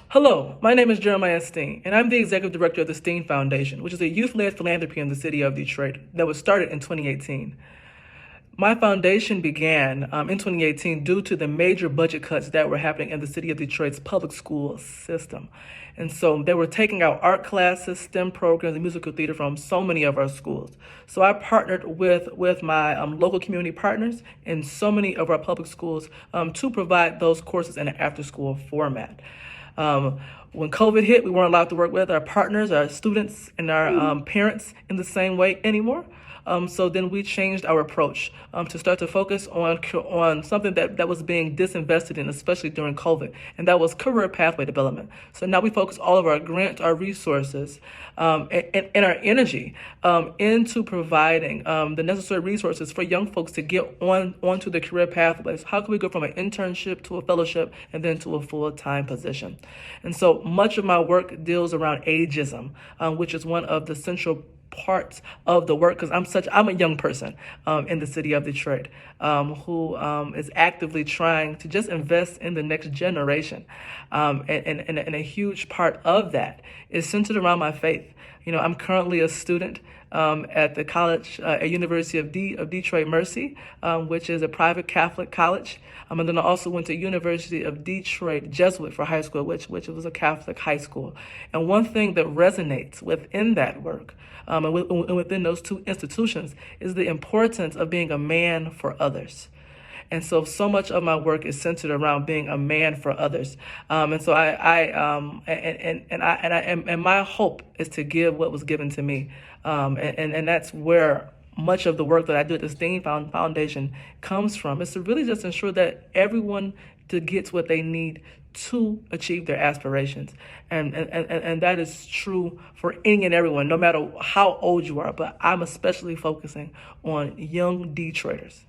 Hello, my name is Jeremiah Steen, and I'm the Executive Director of the Steen Foundation, which is a youth-led philanthropy in the city of Detroit that was started in 2018. My foundation began in 2018 due to the major budget cuts that were happening in the city of Detroit's public school system. And so they were taking out art classes, STEM programs, and musical theater from so many of our schools. So I partnered with my local community partners in so many of our public schools to provide those courses in an after-school format. When COVID hit, we weren't allowed to work with our partners, our students, and our parents in the same way anymore. So then we changed our approach to start to focus on something that was being disinvested in, especially during COVID, and that was career pathway development. So now we focus all of our grants, our resources, and our energy into providing the necessary resources for young folks to get onto the career pathways. How can we go from an internship to a fellowship and then to a full-time position? And so much of my work deals around ageism, which is one of the central parts of the work, because I'm a young person in the city of Detroit who is actively trying to just invest in the next generation, and a huge part of that is centered around my faith. I'm currently a student at the college at University of Detroit Mercy, which is a private Catholic college. And then I also went to University of Detroit Jesuit for high school, which was a Catholic high school. And one thing that resonates within that work and within those two institutions is the importance of being a man for others. And so much of my work is centered around being a man for others. And so and my hope is to give what was given to me. And that's where much of the work that I do at the Steen Foundation comes from. Is to really just ensure that everyone gets what they need to achieve their aspirations. And that is true for any and everyone, no matter how old you are. But I'm especially focusing on young Detroiters.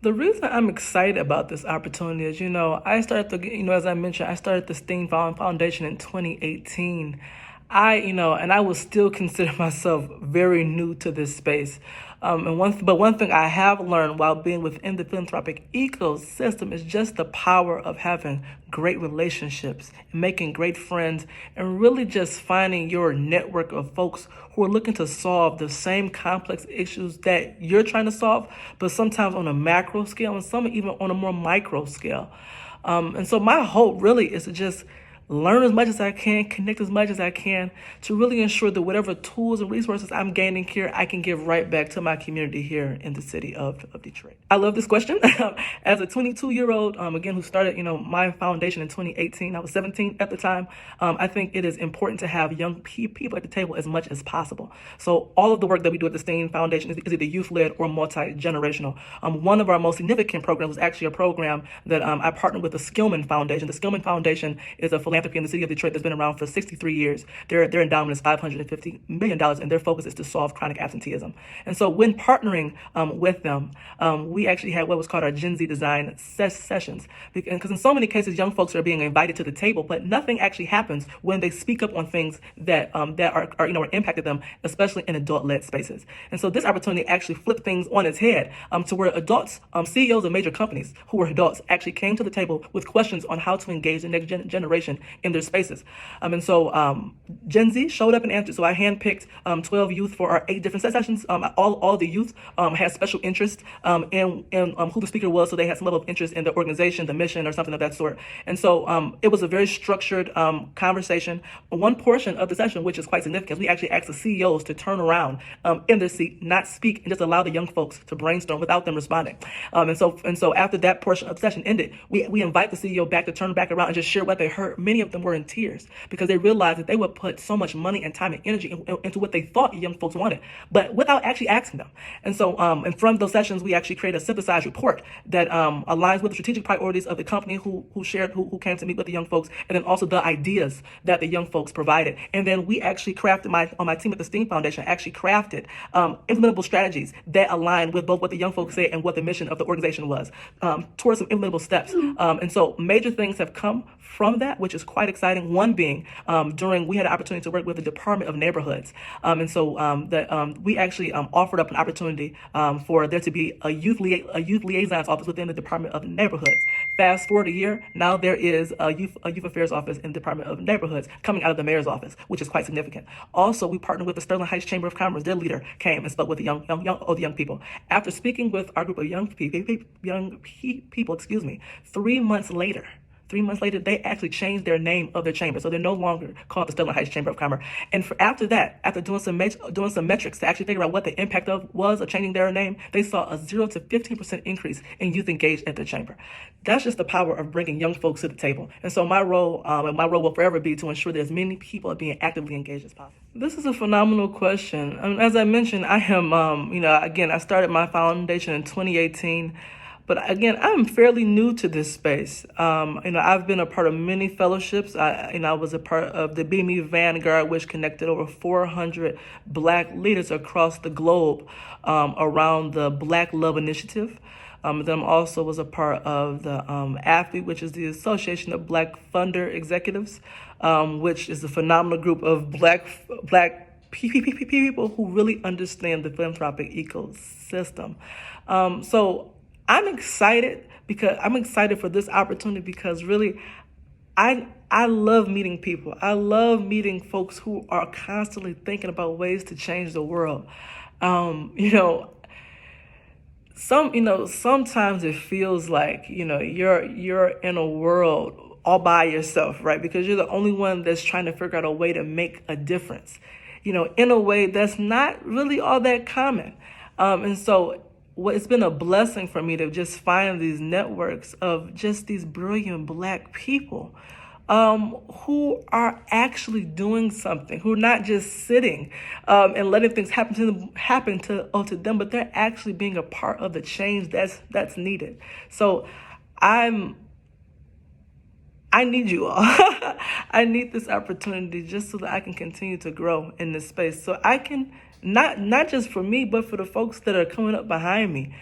The reason I'm excited about this opportunity is, as I mentioned, I started the Steen Foundation in 2018. I will still consider myself very new to this space. But one thing I have learned while being within the philanthropic ecosystem is just the power of having great relationships, making great friends, and really just finding your network of folks who are looking to solve the same complex issues that you're trying to solve, but sometimes on a macro scale and some even on a more micro scale. And so my hope really is to just learn as much as I can, connect as much as I can to really ensure that whatever tools and resources I'm gaining here, I can give right back to my community here in the city of Detroit. I love this question. As a 22-year-old, again, who started, my foundation in 2018, I was 17 at the time. I think it is important to have young people at the table as much as possible. So all of the work that we do at the Steen Foundation is either youth-led or multi-generational. One of our most significant programs was actually a program that I partnered with the Skillman Foundation. The Skillman Foundation is a philanthropy in the city of Detroit that's been around for 63 years. Their endowment is $550 million, and their focus is to solve chronic absenteeism. And so when partnering with them, we actually had what was called our Gen Z design sessions. Because in so many cases, young folks are being invited to the table, but nothing actually happens when they speak up on things that are impacted them, especially in adult-led spaces. And so this opportunity actually flipped things on its head to where adults, CEOs of major companies who were adults, actually came to the table with questions on how to engage the next generation in their spaces. And so Gen Z showed up and answered. So I handpicked 12 youth for our 8 different sessions. All the youth had special interest in who the speaker was, so they had some level of interest in the organization, the mission, or something of that sort. And so it was a very structured conversation. One portion of the session, which is quite significant, we actually asked the CEOs to turn around in their seat, not speak, and just allow the young folks to brainstorm without them responding. And so after that portion of the session ended, we invite the CEO back to turn back around and just share what they heard. Many of them were in tears because they realized that they would put so much money and time and energy into what they thought young folks wanted, but without actually asking them. And so and from those sessions, we actually created a synthesized report that aligns with the strategic priorities of the company who came to meet with the young folks, and then also the ideas that the young folks provided. And then we actually crafted, on my team at the Steen Foundation, actually crafted implementable strategies that align with both what the young folks said and what the mission of the organization was, towards some implementable steps. And so major things have come from that, which is quite exciting. One being we had an opportunity to work with the Department of Neighborhoods. We actually offered up an opportunity for there to be a youth liaison's office within the Department of Neighborhoods. Fast forward a year, now there is a youth affairs office in the Department of Neighborhoods coming out of the mayor's office, which is quite significant. Also, we partnered with the Sterling Heights Chamber of Commerce. Their leader came and spoke with the young people. After speaking with our group of young people, 3 months later, they actually changed their name of their chamber. So they're no longer called the Sterling Heights Chamber of Commerce. And after doing some metrics to actually figure out what the impact was of changing their name, they saw a 0 to 15% increase in youth engaged at the chamber. That's just the power of bringing young folks to the table. And so my role will forever be to ensure that as many people are being actively engaged as possible. This is a phenomenal question. As I mentioned, I am, I started my foundation in 2018. But again, I'm fairly new to this space. I've been a part of many fellowships. I was a part of the Be Me Vanguard, which connected over 400 Black leaders across the globe around the Black Love Initiative. Then also was a part of the AFI, which is the Association of Black Funder Executives, which is a phenomenal group of Black people who really understand the philanthropic ecosystem. So I'm excited for this opportunity because really, I love meeting people. I love meeting folks who are constantly thinking about ways to change the world. Sometimes it feels like, you're in a world all by yourself, right? Because you're the only one that's trying to figure out a way to make a difference, in a way that's not really all that common. It's been a blessing for me to just find these networks of just these brilliant Black people who are actually doing something, who are not just sitting and letting things happen to them, but they're actually being a part of the change that's needed. So I need you all. I need this opportunity just so that I can continue to grow in this space. So I can, not just for me, but for the folks that are coming up behind me.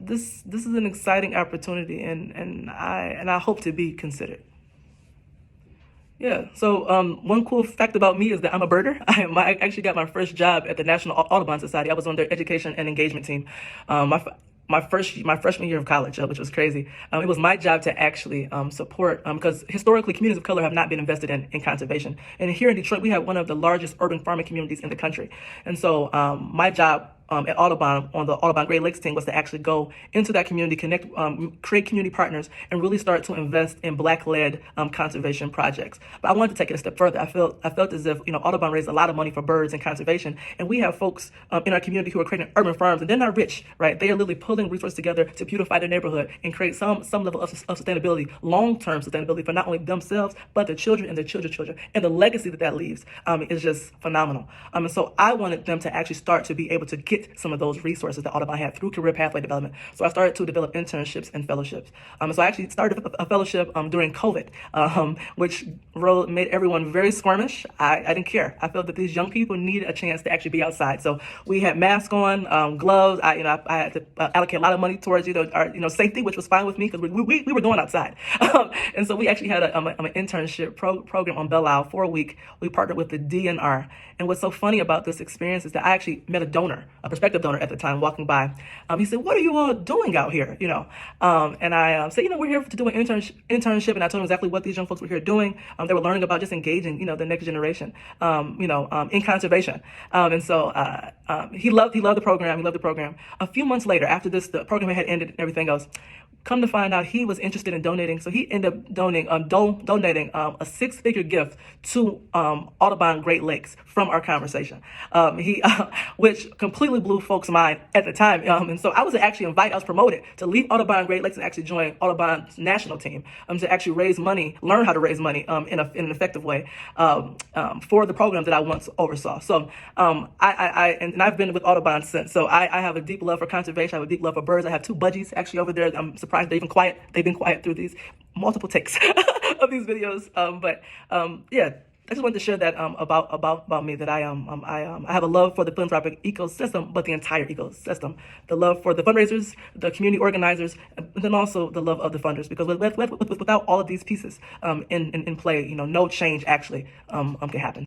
This is an exciting opportunity, and I hope to be considered. Yeah. So one cool fact about me is that I'm a birder. I actually got my first job at the National Audubon Society. I was on their education and engagement team. My freshman year of college, which was crazy. It was my job to actually support, because historically communities of color have not been invested in conservation. And here in Detroit, we have one of the largest urban farming communities in the country. And so my job at Audubon, on the Audubon Great Lakes team, was to actually go into that community, connect, create community partners, and really start to invest in Black-led conservation projects. But I wanted to take it a step further. I felt as if Audubon raised a lot of money for birds and conservation, and we have folks in our community who are creating urban farms, and they're not rich, right? They are literally pulling resources together to beautify their neighborhood and create some level of sustainability, long-term sustainability for not only themselves but their children and their children's children, and the legacy that leaves is just phenomenal. And so I wanted them to actually start to be able to get some of those resources that Audubon had through career pathway development. So I started to develop internships and fellowships. So I actually started a fellowship during COVID, which made everyone very squirmish. I didn't care. I felt that these young people needed a chance to actually be outside. So we had masks on, gloves. I had to allocate a lot of money towards our safety, which was fine with me because we were going outside. And so we actually had an internship program on Belle Isle for a week. We partnered with the DNR. And what's so funny about this experience is that I actually met a prospective donor at the time walking by. He said, "What are you all doing out here?" And I said, "We're here to do an internship." And I told him exactly what these young folks were here doing. They were learning about just engaging, the next generation, in conservation. And so he loved the program. He loved the program. A few months later, after the program had ended and everything else, come to find out he was interested in donating. So he ended up donating a six-figure gift to Audubon Great Lakes from our conversation, which completely blew folks' mind at the time. And so I was actually invited, I was promoted to leave Audubon Great Lakes and actually join Audubon's national team to actually raise money, learn how to raise money in an effective way for the program that I once oversaw. So I've been with Audubon since. So I have a deep love for conservation. I have a deep love for birds. I have two budgies actually over there. I'm surprised they've been quiet through these multiple takes of these videos. I just wanted to share that about me, that I have a love for the philanthropic ecosystem, but the entire ecosystem, the love for the fundraisers, the community organizers, and then also the love of the funders. Because without all of these pieces in play, no change actually can happen.